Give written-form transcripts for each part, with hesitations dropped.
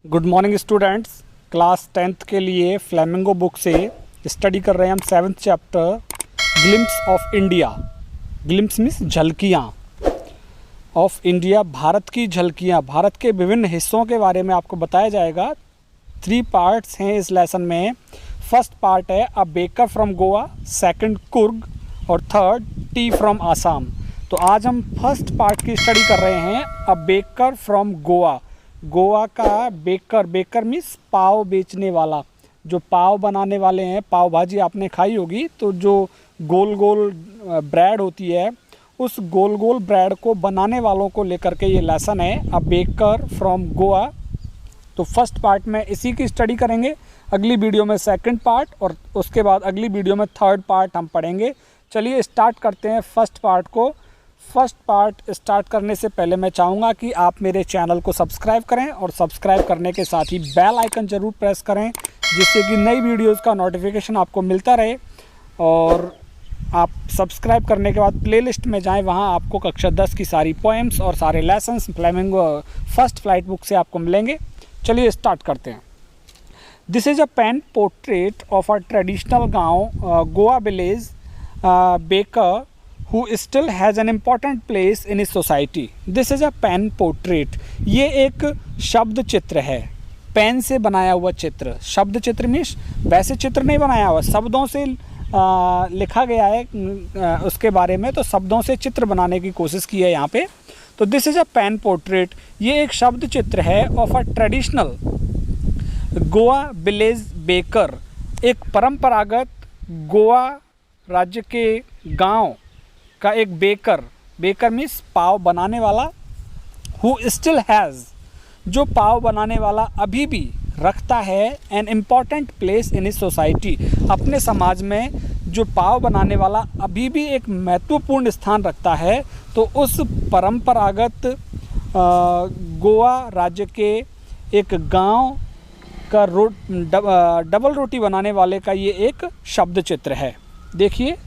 Good morning students. Class 10th के लिए flamingo book से स्टडी कर रहे हैं हम 7th chapter glimpses of India. Glimpses means झलकियाँ ऑफ इंडिया, भारत की झलकियाँ। भारत के विभिन्न हिस्सों के बारे में आपको बताया जाएगा। 3 पार्ट्स हैं इस लेसन में। फर्स्ट पार्ट है a baker from Goa, second Coorg और थर्ड टी फ्रॉम आसाम। तो आज हम फर्स्ट पार्ट की स्टडी कर रहे हैं a baker from Goa. Goa का बेकर, बेकर मीन्स पाव बेचने वाला, जो पाव बनाने वाले हैं। पाव भाजी आपने खाई होगी, तो जो गोल गोल ब्रेड होती है, उस गोल गोल ब्रेड को बनाने वालों को लेकर के ये लेसन है अ बेकर फ्रॉम गोवा। तो फर्स्ट पार्ट में इसी की स्टडी करेंगे, अगली वीडियो में सेकंड पार्ट और उसके बाद अगली वीडियो में थर्ड पार्ट हम पढ़ेंगे। चलिए स्टार्ट करते हैं फर्स्ट पार्ट को। फर्स्ट पार्ट स्टार्ट करने से पहले मैं चाहूँगा कि आप मेरे चैनल को सब्सक्राइब करें और सब्सक्राइब करने के साथ ही बेल आइकन ज़रूर प्रेस करें, जिससे कि नई वीडियोस का नोटिफिकेशन आपको मिलता रहे। और आप सब्सक्राइब करने के बाद प्लेलिस्ट में जाएं, वहां आपको कक्षा 10 की सारी पोएम्स और सारे lessons Flamingo First Flight book से आपको मिलेंगे। चलिए स्टार्ट करते हैं। This is a pen portrait of a traditional गाँव Goa village baker who still has an important place in his society. This is a pen portrait. ये एक शब्द चित्र है, पेन से बनाया हुआ चित्र। शब्द चित्र मीन्स वैसे चित्र नहीं बनाया हुआ, शब्दों से लिखा गया है उसके बारे में, तो शब्दों से चित्र बनाने की कोशिश की है यहाँ पे। तो this is a pen portrait, ये एक शब्द चित्र है of a traditional Goa village baker, एक परंपरागत गोवा राज्य के गांव का एक बेकर। बेकर मीन्स पाव बनाने वाला। हु स्टिल हैज़, जो पाव बनाने वाला अभी भी रखता है एन इम्पॉर्टेंट प्लेस इन इस सोसाइटी, अपने समाज में जो पाव बनाने वाला अभी भी एक महत्वपूर्ण स्थान रखता है। तो उस परंपरागत गोवा राज्य के एक गांव का डबल रोटी बनाने वाले का ये एक शब्द चित्र है। देखिए,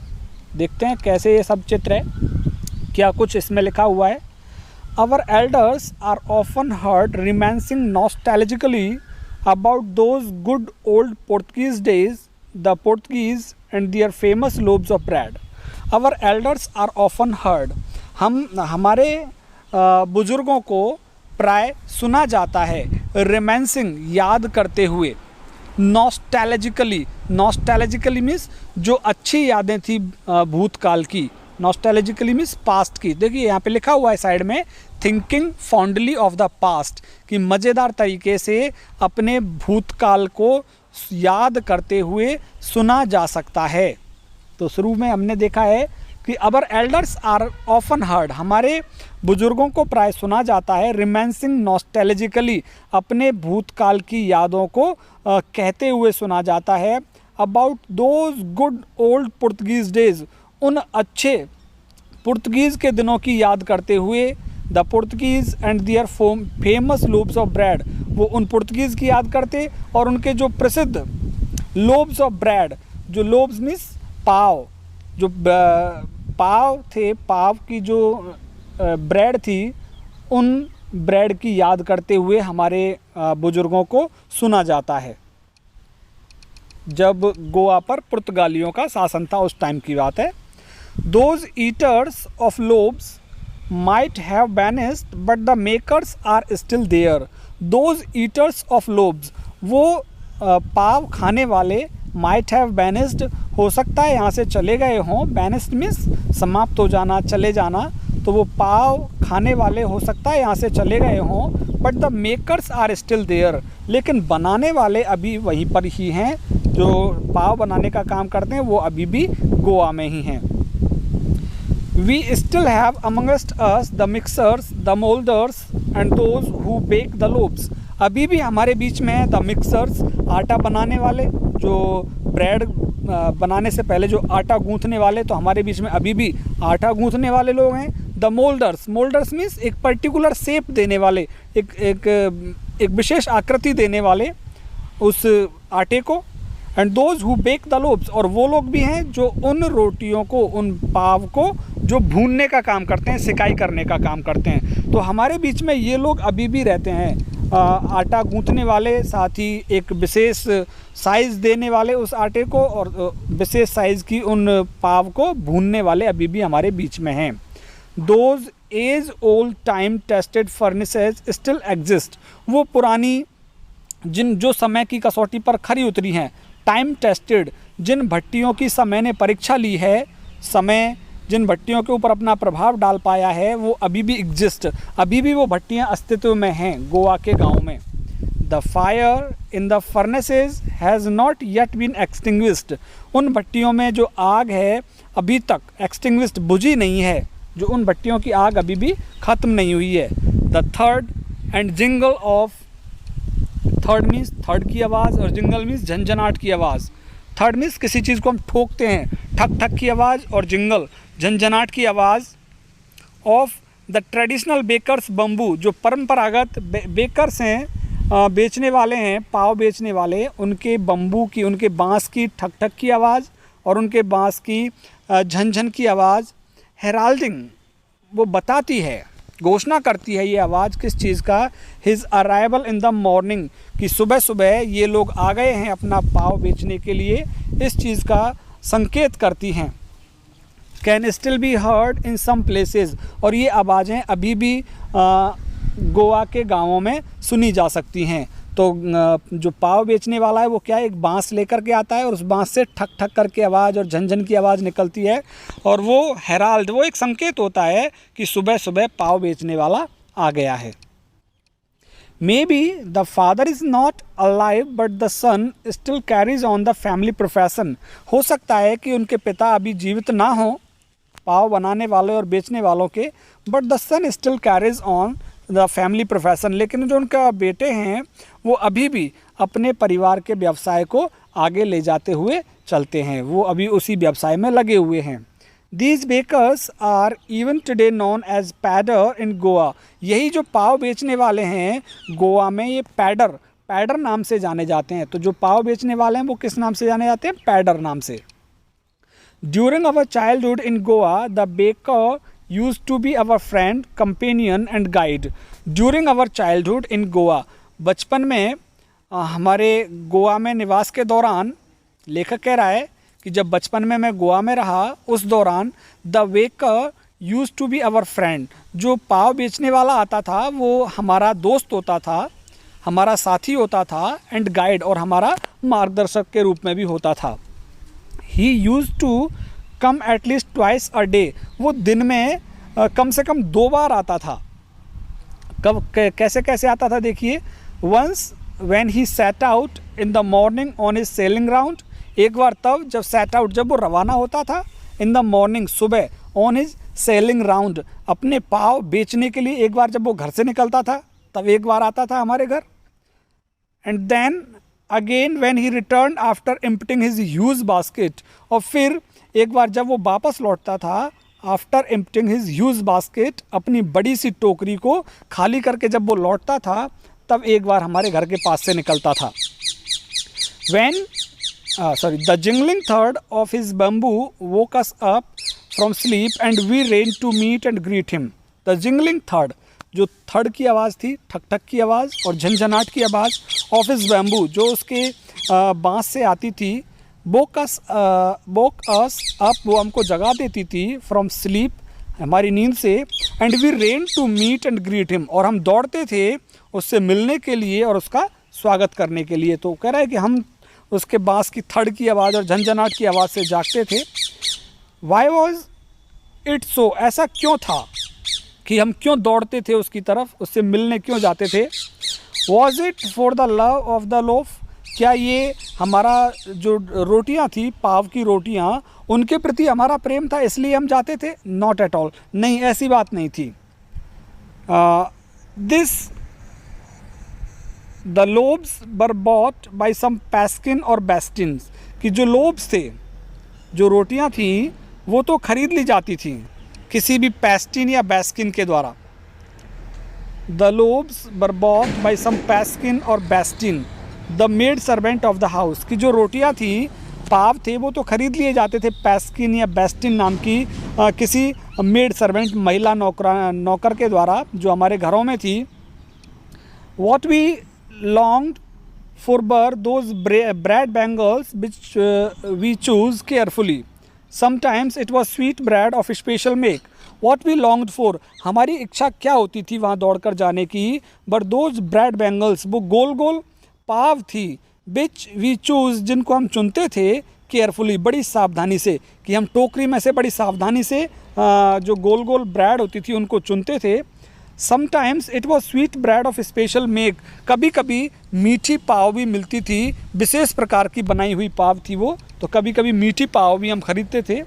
देखते हैं कैसे ये सब चित्र है, क्या कुछ इसमें लिखा हुआ है। Our elders are often heard reminiscing nostalgically about those good old Portuguese days, the Portuguese and their famous loaves of bread. Our elders are often heard, हमारे बुजुर्गों को प्राय सुना जाता है, रिमेंसिंग याद करते हुए, नॉस्टैल्जिकली, नॉस्टैल्जिकली मीन्स जो अच्छी यादें थी भूतकाल की, नॉस्टैल्जिकली मीन्स पास्ट की। देखिए यहाँ पे लिखा हुआ है साइड में, thinking fondly of the past, कि मज़ेदार तरीके से अपने भूतकाल को याद करते हुए सुना जा सकता है। तो शुरू में हमने देखा है कि our elders are often heard, हमारे बुजुर्गों को प्राय सुना जाता है, रिमेंसिंग नॉस्टैल्जिकली, अपने भूतकाल की यादों को कहते हुए सुना जाता है। About those good old Portuguese days, उन अच्छे पुर्तगीज़ के दिनों की याद करते हुए, the Portuguese and their famous loaves of bread, वो उन पुर्तगीज़ की याद करते और उनके जो प्रसिद्ध लोब्स ऑफ ब्रेड, जो लोब्स मीन्स पाव, जो पाव थे, पाव की जो ब्रेड थी, उन ब्रेड की याद करते हुए हमारे बुजुर्गों को सुना जाता है। जब गोवा पर पुर्तगालियों का शासन था उस टाइम की बात है। Those eaters of loaves might have banished but the makers are still there. Those eaters of loaves, वो पाव खाने वाले, माइट हैव बैनिस्ड, हो सकता है यहाँ से चले गए हों, बैनिस्ड मीन्स समाप्त हो जाना, चले जाना, तो वो पाव खाने वाले हो सकता है यहाँ से चले गए हों, but the makers are still there, लेकिन बनाने वाले अभी वहीं पर ही हैं, जो पाव बनाने का काम करते हैं वो अभी भी गोवा में ही हैं। We still have amongst us the mixers, the moulders and those who bake the loaves, अभी भी हमारे बीच में है द मिक्सर्स, आटा बनाने वाले, जो ब्रेड बनाने से पहले जो आटा गूंथने वाले, तो हमारे बीच में अभी भी आटा गूंथने वाले लोग हैं। द मोल्डर्स, मोल्डर्स मीन्स एक पर्टिकुलर शेप देने वाले, एक विशेष आकृति देने वाले उस आटे को। And those who bake the loaves, और वो लोग भी हैं जो उन रोटियों को, उन पाव को जो भूनने का काम करते हैं, सिकाई करने का काम करते हैं। तो हमारे बीच में ये लोग अभी भी रहते हैं। आटा गूंथने वाले, साथ ही एक विशेष साइज़ देने वाले उस आटे को, और विशेष साइज़ की उन पाव को भूनने वाले अभी भी हमारे बीच में हैं। Those age old time tested furnaces still exist, वो पुरानी जो समय की कसौटी पर खरी उतरी हैं, टाइम टेस्टेड, जिन भट्टियों की समय ने परीक्षा ली है, समय जिन भट्टियों के ऊपर अपना प्रभाव डाल पाया है, वो अभी भी एग्जिस्ट, अभी भी वो भट्टियाँ अस्तित्व में हैं गोवा के गाँव में। The fire in the furnaces has not yet been extinguished, उन भट्टियों में जो आग है अभी तक एक्सटिंग्विश्ड, बुझी नहीं है, जो उन भट्टियों की आग अभी भी ख़त्म नहीं हुई है। The third and jingle of, third means third की आवाज़, और जिंगल मीन्स झंझनाहट की आवाज़। थर्ड मीन्स किसी चीज़ को हम ठोकते हैं, ठक ठक की आवाज़, और जिंगल झंझनाहट की आवाज़। Of the traditional bakers bamboo, जो परंपरागत बेकर्स हैं, बेचने वाले हैं, पाव बेचने वाले, उनके बम्बू की, उनके बांस की ठक ठक की आवाज़ और उनके बांस की झनझन की आवाज़। हेराल्डिंग, वो बताती है, घोषणा करती है ये आवाज़ किस चीज़ का, his arrival in the morning, कि सुबह सुबह ये लोग आ गए हैं अपना पाव बेचने के लिए, इस चीज़ का संकेत करती हैं। Can still be heard in some places, और ये आवाज़ें अभी भी गोवा के गाँवों में सुनी जा सकती हैं। तो जो पाव बेचने वाला है वो क्या है, एक बांस लेकर के आता है और उस बांस से ठक ठक करके आवाज़ और झनझन की आवाज़ निकलती है, और वो हेराल्ड, वो एक संकेत होता है कि सुबह सुबह पाव बेचने वाला आ गया है। Maybe the father is not alive but the son still carries on the family profession, हो सकता है कि उनके पिता अभी जीवित ना हों, पाव बनाने वाले और बेचने वालों के, but the son still carries on the family profession, लेकिन जो उनका बेटे हैं वो अभी भी अपने परिवार के व्यवसाय को आगे ले जाते हुए चलते हैं, वो अभी उसी व्यवसाय में लगे हुए हैं। These bakers are even today known as pader in Goa, यही जो पाव बेचने वाले हैं गोवा में, ये पैडर नाम से जाने जाते हैं। तो जो पाव बेचने वाले हैं वो किस नाम से जाने जाते हैं, पैडर नाम से। During our childhood in Goa the baker used to be our friend, companion and guide. During our childhood in Goa, बचपन में हमारे गोवा में निवास के दौरान, लेखक कह रहा है कि जब बचपन में मैं गोवा में रहा उस दौरान, the baker used to be our friend, जो पाव बेचने वाला आता था वो हमारा दोस्त होता था, हमारा साथी होता था, एंड गाइड, और हमारा मार्गदर्शक के रूप में भी होता था। He used to come at least twice a day, वो दिन में कम से कम 2 बार आता था। कब कैसे कैसे आता था देखिए। Once when he set out in the morning on his selling round, एक बार तब जब सेट आउट, जब वो रवाना होता था, इन द मॉर्निंग, सुबह, ऑन हिज सेलिंग राउंड, अपने पाव बेचने के लिए, एक बार जब वो घर से निकलता था तब एक बार आता था हमारे घर। And then again when he return after emptying his huge basket, और फिर एक बार जब वो वापस लौटता था, after emptying his huge basket, अपनी बड़ी सी टोकरी को खाली करके जब वो लौटता था तब एक बार हमारे घर के पास से निकलता था। The jingling third of his bamboo woke us up from sleep and we ran to meet and greet him. The jingling third, जो थर्ड की आवाज़ थी, ठक ठक की आवाज़ और झंझनाहट की आवाज़, ऑफ हिज बम्बू, जो उसके बाँस से आती थी, woke us up, वो हमको जगा देती थी, फ्रॉम स्लीप, हमारी नींद से, and we ran to meet and greet him, और हम दौड़ते थे उससे मिलने के लिए और उसका स्वागत करने के लिए। तो कह रहा है कि हम उसके बाँस की थड़ की आवाज़ और झंझनाहट की आवाज़ से जागते थे। वाई वॉज इट सो, ऐसा क्यों था कि हम क्यों दौड़ते थे उसकी तरफ, उससे मिलने क्यों जाते थे। Was it for the love of the loaf, क्या ये हमारा जो रोटियां थी, पाव की रोटियां, उनके प्रति हमारा प्रेम था इसलिए हम जाते थे। नॉट एट ऑल, नहीं, ऐसी बात नहीं थी। This the loaves were bought by some पैस्किन और बेस्टिन्स, कि जो लोब्स थे, जो रोटियां थी, वो तो खरीद ली जाती थी किसी भी पैस्टिन या बेस्किन के द्वारा। The loaves were bought by some पैस्किन और बेस्टिन the maid servant of the house, की जो रोटियां थी, पाव थे, वो तो खरीद लिए जाते थे पैस्किन या बेस्टिन नाम की किसी मेड सर्वेंट, महिला नौकर के द्वारा, जो हमारे घरों में थी। What we longed for were those bread bangles which we choose carefully. Sometimes it was sweet bread of special make. What we longed for, हमारी इच्छा क्या होती थी वहाँ दौड़कर जाने की, but those bread bangles, वो गोल गोल पाव थी, which we choose, जिनको हम चुनते थे केयरफुली, बड़ी सावधानी से, कि हम टोकरी में से बड़ी सावधानी से जो गोल गोल ब्रेड होती थी उनको चुनते थे. Sometimes it was sweet bread of special make, कभी कभी मीठी पाव भी मिलती थी, विशेष प्रकार की बनाई हुई पाव थी वो, तो कभी कभी मीठी पाव भी हम खरीदते थे.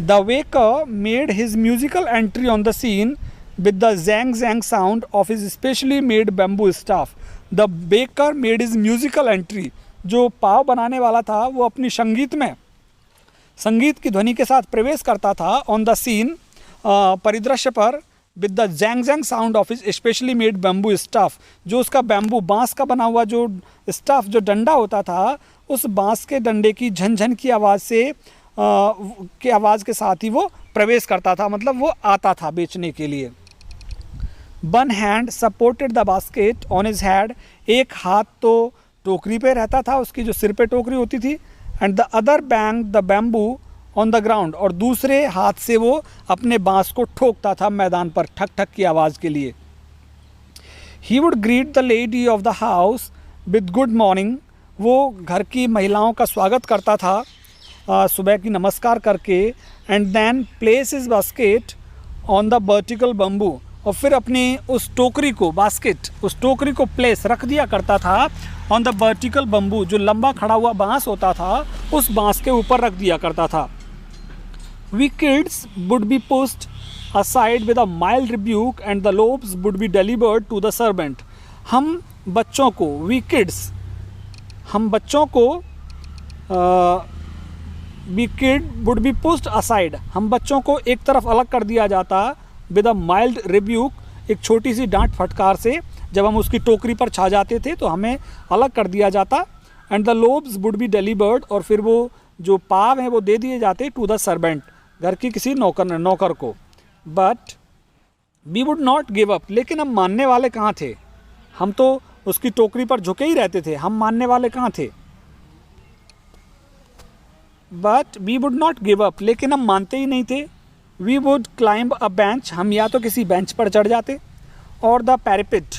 The baker made his musical entry on the scene with the jang jang sound of his specially made bamboo staff. The baker made his musical entry, जो पाव बनाने वाला था वो अपनी संगीत की ध्वनि के साथ प्रवेश करता था ऑन द सीन, परिदृश्य पर, with the jang jang sound of his specially made bamboo staff, जो उसका बैम्बू बांस का बना हुआ जो स्टाफ जो डंडा होता था, उस बांस के डंडे की झनझन की आवाज़ से के आवाज़ के साथ ही वो प्रवेश करता था, मतलब वो आता था बेचने के लिए. One hand supported the basket on his head, एक हाथ तो टोकरी पे रहता था, उसकी जो सिर पे टोकरी होती थी, and the other bang the bamboo on the ground, और दूसरे हाथ से वो अपने बांस को ठोकता था मैदान पर ठक ठक की आवाज़ के लिए. He would greet the lady of the house with good morning, वो घर की महिलाओं का स्वागत करता था सुबह की नमस्कार करके, and then place his basket on the vertical bamboo, और फिर अपनी उस टोकरी को, बास्केट, उस टोकरी को प्लेस रख दिया करता था ऑन द वर्टिकल बम्बू, जो लंबा खड़ा हुआ बांस होता था उस बांस के ऊपर रख दिया करता था. We kids would be pushed aside with a mild rebuke and the loaves would be delivered to the servant. हम बच्चों को, we kids, हम बच्चों को we kid would be pushed aside, हम बच्चों को एक तरफ अलग कर दिया जाता with a mild rebuke, एक छोटी सी डांट फटकार से, जब हम उसकी टोकरी पर छा जाते थे तो हमें अलग कर दिया जाता. and the loaves would be delivered, और फिर वो जो पाव हैं वो दे दिए जाते to the servant, घर की किसी नौकर को. But we would not give up, लेकिन हम मानने वाले कहाँ थे, हम तो उसकी टोकरी पर झुके ही रहते थे, हम मानने वाले कहाँ थे. But we would not give up, लेकिन हम मानते ही नहीं थे. We would climb a bench, हम या तो किसी बेंच पर चढ़ जाते, और the parapet,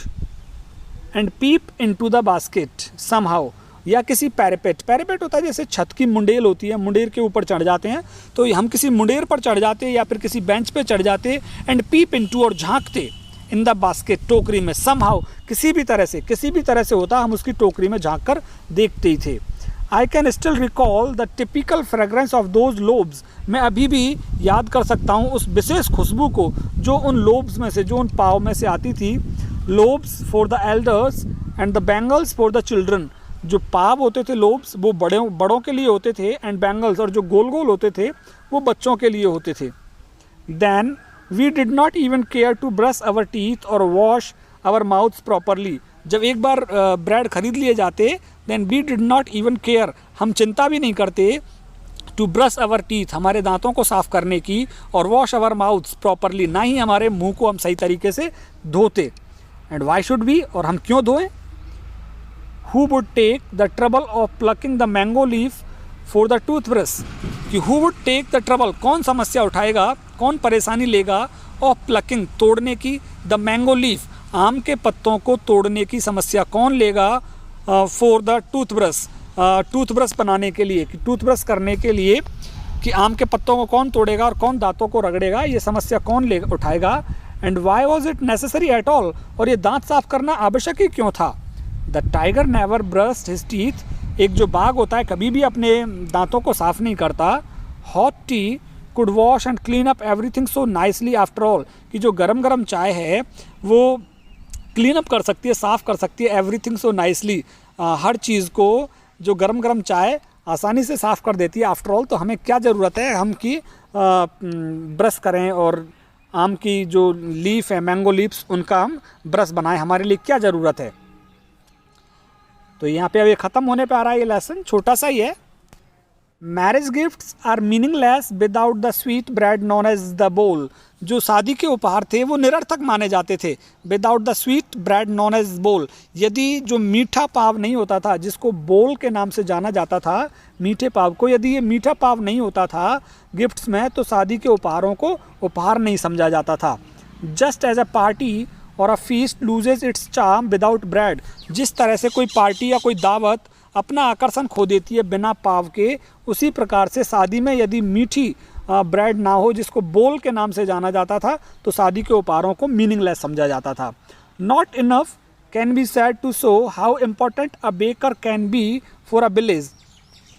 and peep into the basket somehow, या किसी पैरापेट होता है जैसे छत की मुंडेल होती है, मुंडेर के ऊपर चढ़ जाते हैं, तो हम किसी मुंडेर पर चढ़ जाते या फिर किसी बेंच पे चढ़ जाते, एंड पीप इनटू, और झांकते, इन द बास्केट, टोकरी में, समहाउ, किसी भी तरह से होता, हम उसकी टोकरी में झांक कर देखते ही थे. I can still recall the typical fragrance of those lobes, मैं अभी भी याद कर सकता हूँ उस विशेष खुशबू को जो उन लोब्स में से, जो उन पाव में से आती थी. Lobes for the elders and the bangles for the children, जो पाव होते थे लोब्स वो बड़ों के लिए होते थे, एंड बैंगल्स, और जो गोल गोल होते थे वो बच्चों के लिए होते थे. Then we did not even care to brush our teeth और वॉश आवर माउथ्स प्रॉपरली, जब एक बार ब्रेड खरीद लिए जाते, then we did not even care, हम चिंता भी नहीं करते, टू ब्रश आवर टीथ, हमारे दांतों को साफ़ करने की, और वॉश आवर माउथ्स प्रॉपरली, ना ही हमारे मुंह को हम सही तरीके से धोते. एंड वाई शुड वी, और हम क्यों धोएं. Who would take the trouble of plucking the mango leaf for the toothbrush, कि who would take the trouble, कौन समस्या उठाएगा, कौन परेशानी लेगा, of plucking, तोड़ने की, the mango leaf, आम के पत्तों को तोड़ने की समस्या कौन लेगा, for the toothbrush, टूथब्रश बनाने के लिए, कि टूथब्रश करने के लिए, कि आम के पत्तों को कौन तोड़ेगा और कौन दांतों को रगड़ेगा, ये समस्या कौन ले उठाएगा. And why was it necessary at all, और ये दांत साफ करना आवश्यक ही क्यों था. The tiger never brushed his teeth, एक जो बाघ होता है कभी भी अपने दांतों को साफ नहीं करता. Hot T could wash and clean up everything so nicely after all, कि जो गरम गरम चाय है वो क्लीन अप कर सकती है, साफ़ कर सकती है, एवरीथिंग सो नाइसली, हर चीज़ को जो गरम गरम चाय आसानी से साफ़ कर देती है. आफ्टर ऑल, तो हमें क्या ज़रूरत है हम कि ब्रश करें और आम की जो लीफ है, मैंगो लीव्स, उनका हम ब्रश बनाएं, हमारे लिए क्या ज़रूरत है. तो यहाँ पे अब ये ख़त्म होने पे आ रहा है ये लेसन, छोटा सा ही है. Marriage gifts are meaningless without the sweet bread known as the बोल। जो शादी के उपहार थे वो निरर्थक माने जाते थे, without the sweet bread known as बोल। यदि जो मीठा पाव नहीं होता था, जिसको बोल के नाम से जाना जाता था, मीठे पाव को, यदि ये मीठा पाव नहीं होता था गिफ्ट्स में, तो शादी के उपहारों को उपहार नहीं समझा जाता था। जस्ट एज अ पार्टी और अ feast loses it's charm without bread. जिस तरह से कोई पार्टी या कोई दावत अपना आकर्षण खो देती है बिना पाव के, उसी प्रकार से शादी में यदि मीठी ब्रेड ना हो, जिसको बोल के नाम से जाना जाता था, तो शादी के उपहारों को मीनिंगलेस समझा जाता था। Not enough can be said to show how important a baker can be for a village.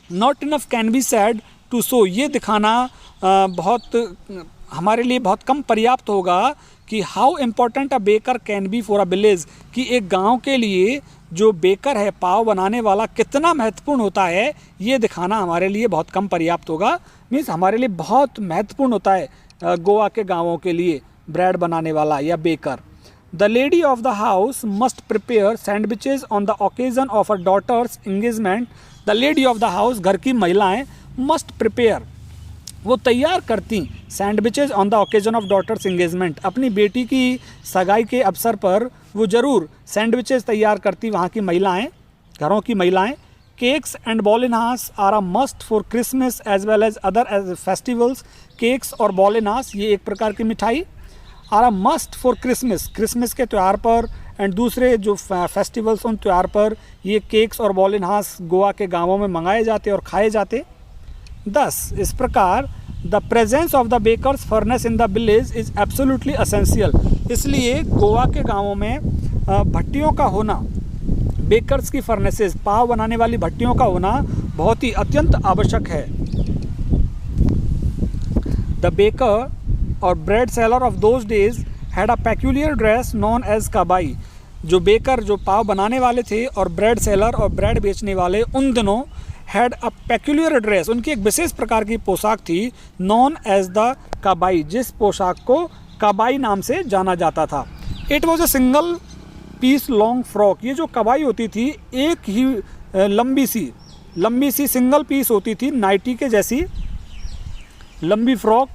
Not enough can be said to show, ये दिखाना हमारे लिए बहुत कम पर्याप्त होगा कि how important a baker can be for a village, कि एक गांव के लिए जो बेकर है, पाव बनाने वाला, कितना महत्वपूर्ण होता है, ये दिखाना हमारे लिए बहुत कम पर्याप्त होगा। मीन्स हमारे लिए बहुत महत्वपूर्ण होता है गोवा के गांवों के लिए ब्रेड बनाने वाला या baker. The lady of the house must prepare sandwiches on the occasion of a daughter's engagement. The lady of the house, घर की महिलाएं, मस्ट प्रिपेयर, वो तैयार करती sandwiches on the occasion of daughter's engagement. अपनी बेटी की सगाई के अवसर पर वो ज़रूर सैंडविचेज तैयार करती वहाँ की महिलाएं, घरों की महिलाएं। केक्स एंड बॉलिनास are a must for Christmas as well as other as festivals. Cakes और बॉलिनास, ये एक प्रकार की मिठाई, are a must for Christmas, Christmas के त्यौहार पर, एंड दूसरे जो फेस्टिवल्स उन त्यौहार पर ये केक्स और बॉलिनास गोवा के गाँवों में मंगाए जाते और खाए जाते। दस, इस प्रकार the presence of the baker's furnace in the village is absolutely essential. इसलिए गोवा के गाँवों में भट्टियों का होना, बेकर्स की फर्नेसेस, पाव बनाने वाली भट्टियों का होना बहुत ही अत्यंत आवश्यक है। द बेकर और bread seller of those days had a peculiar dress known as कबाई। जो बेकर, जो पाव बनाने वाले थे, और ब्रेड सेलर और ब्रेड बेचने वाले, उन दिनों हैड अ पेक्यूलियर ड्रेस, उनकी एक विशेष प्रकार की पोशाक थी, नॉन एज द कबाई, जिस पोशाक को कबाई नाम से जाना जाता था। It was a single piece long frock. ये जो कबाई होती थी, एक ही लंबी सी सिंगल पीस होती थी, नाइटी के जैसी लंबी फ्रॉक,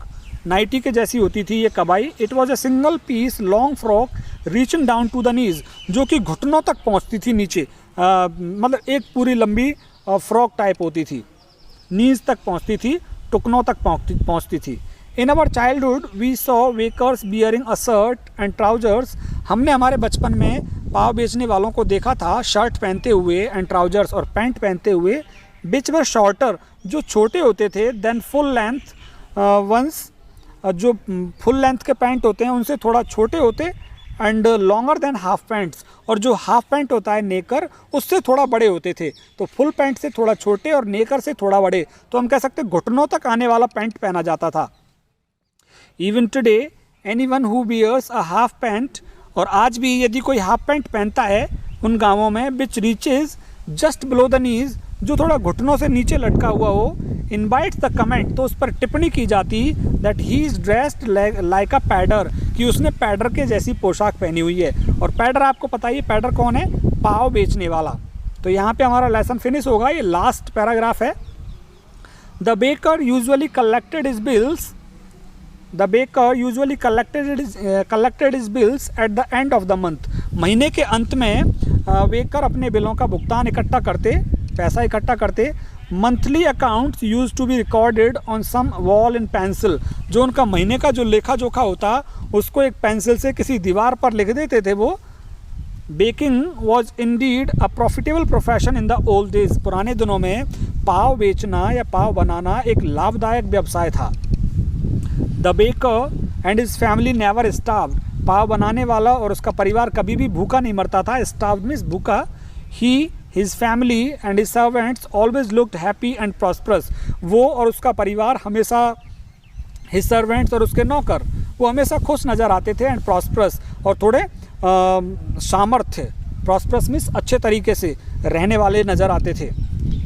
नाइटी के जैसी होती थी ये कबाई। It was a single piece long frock reaching down to the knees, जो कि घुटनों तक पहुंचती थी नीचे, मतलब एक पूरी लंबी फ्रॉक टाइप होती थी, नीज तक पहुंचती थी, टुकनों तक पहुंचती थी। In our childhood we saw bakers wearing a shirt and trousers. हमने हमारे बचपन में पाव बेचने वालों को देखा था शर्ट पहनते हुए, एंड ट्राउजर्स, और पैंट पहनते हुए, विच वर शॉर्टर, जो छोटे होते थे, देन फुल लेंथ वंस, जो फुल लेंथ के पैंट होते हैं उनसे थोड़ा छोटे होते, and longer than half pants, और जो हाफ पैंट होता है नेकर, उससे थोड़ा बड़े होते थे। तो फुल पैंट से थोड़ा छोटे और नेकर से थोड़ा बड़े, तो हम कह सकते घुटनों तक आने वाला पैंट पहना जाता था। Even today anyone who wears a half pant, और आज भी यदि कोई हाफ पैंट पहनता है उन गाँवों में, which reaches just below the knees, जो थोड़ा घुटनों से नीचे लटका हुआ हो, इनवाइट्स द कमेंट, तो उस पर टिप्पणी की जाती that he is dressed like अ पैडर, कि उसने पैडर के जैसी पोशाक पहनी हुई है। और पैडर आपको पता ही, पैडर कौन है? पाव बेचने वाला। तो यहाँ पे हमारा लेसन फिनिश होगा, ये लास्ट पैराग्राफ है। The baker usually collected his bills, the baker usually collected his bills at the end of the month. महीने के अंत में बेकर अपने बिलों का भुगतान इकट्ठा करते, पैसा इकट्ठा करते। Monthly accounts used to be recorded on some wall in pencil, जो उनका महीने का जो लेखा जोखा होता उसको एक पेंसिल से किसी दीवार पर लिख देते थे वो। Baking was indeed a profitable profession in the old days. पुराने दिनों में पाव बेचना या पाव बनाना एक लाभदायक व्यवसाय था। The baker and his family never starved. पाव बनाने वाला और उसका परिवार कभी भी भूखा नहीं मरता था। स्टार्व्ड मीन्स भूखा। ही, his family and his servants always looked happy and prosperous। वो और उसका परिवार हमेशा, his servants और उसके नौकर, वो हमेशा खुश नज़र आते थे, एंड prosperous, और थोड़े सामर्थ्य, prosperous मीन्स अच्छे तरीके से रहने वाले नज़र आते थे,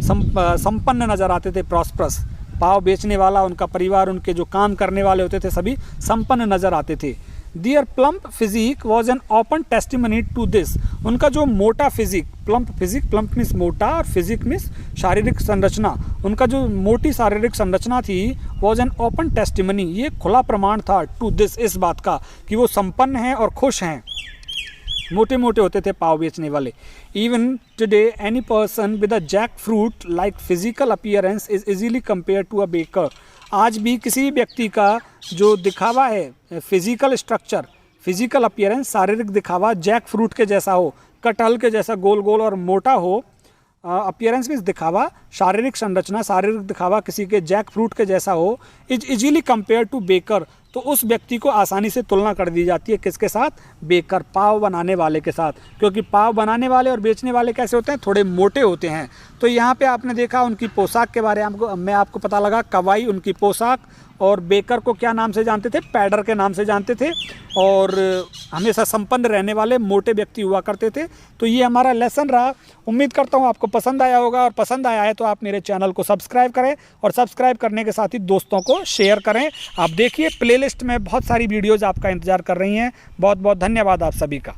संपन्न नज़र आते थे। prosperous, पाव बेचने वाला, उनका परिवार, उनके जो काम करने वाले होते थे, सभी संपन्न नज़र आते थे। Their plump physique was an open testimony to this. उनका जो मोटा फिजिक, प्लम्प मीन्स मोटा और फिजिक मीन्स शारीरिक संरचना, उनका जो मोटी शारीरिक संरचना थी वॉज एन ओपन टेस्टिमनी, ये खुला प्रमाण था टू दिस, इस बात का कि वो संपन्न हैं और खुश हैं। मोटे मोटे होते थे पाव बेचने वाले। Even today any person with a jackfruit like physical appearance is easily compare to a baker. आज भी किसी व्यक्ति का जो दिखावा है, फिजिकल स्ट्रक्चर, फिजिकल अपीयरेंस, शारीरिक दिखावा जैक फ्रूट के जैसा हो, कटहल के जैसा गोल गोल और मोटा हो, अपीयरेंस मीन्स दिखावा, शारीरिक संरचना, शारीरिक दिखावा किसी के जैक फ्रूट के जैसा हो, is easily compare to baker, तो उस व्यक्ति को आसानी से तुलना कर दी जाती है किसके साथ? बेकर, पाव बनाने वाले के साथ। क्योंकि पाव बनाने वाले और बेचने वाले कैसे होते हैं? थोड़े मोटे होते हैं। तो यहाँ पे आपने देखा उनकी पोशाक के बारे में आपको पता लगा, कवाई उनकी पोशाक, और बेकर को क्या नाम से जानते थे? पैडर के नाम से जानते थे, और हमेशा संपन्न रहने वाले मोटे व्यक्ति हुआ करते थे। तो ये हमारा लेसन रहा। उम्मीद करता हूँ आपको पसंद आया होगा, और पसंद आया है तो आप मेरे चैनल को सब्सक्राइब करें, और सब्सक्राइब करने के साथ ही दोस्तों को शेयर करें। आप देखिए प्लेलिस्ट में बहुत सारी वीडियोज़ आपका इंतज़ार कर रही हैं। बहुत बहुत धन्यवाद आप सभी का।